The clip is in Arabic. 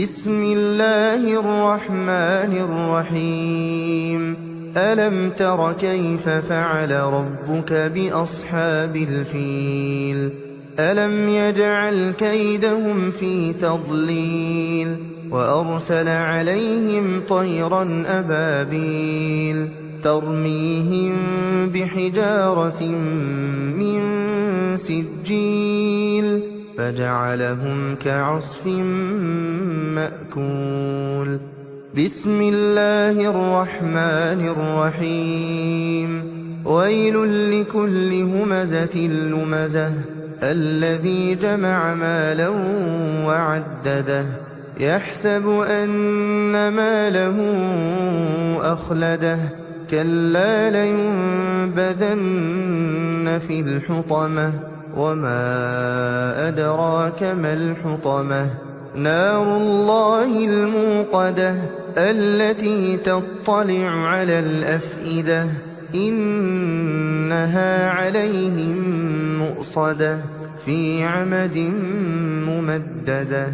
بسم الله الرحمن الرحيم ألم تر كيف فعل ربك بأصحاب الفيل ألم يجعل كيدهم في تضليل وأرسل عليهم طيرا أبابيل ترميهم بحجارة من سجيل فجعلهم كعصف مأكول بسم الله الرحمن الرحيم ويل لكل همزة لمزة الذي جمع مالا وعدده يحسب أن ماله أخلده كلا لينبذن في الحطمة وما أدراك ما الحطمة نار الله الموقدة التي تطلع على الأفئدة إنها عليهم مؤصدة في عمد ممددة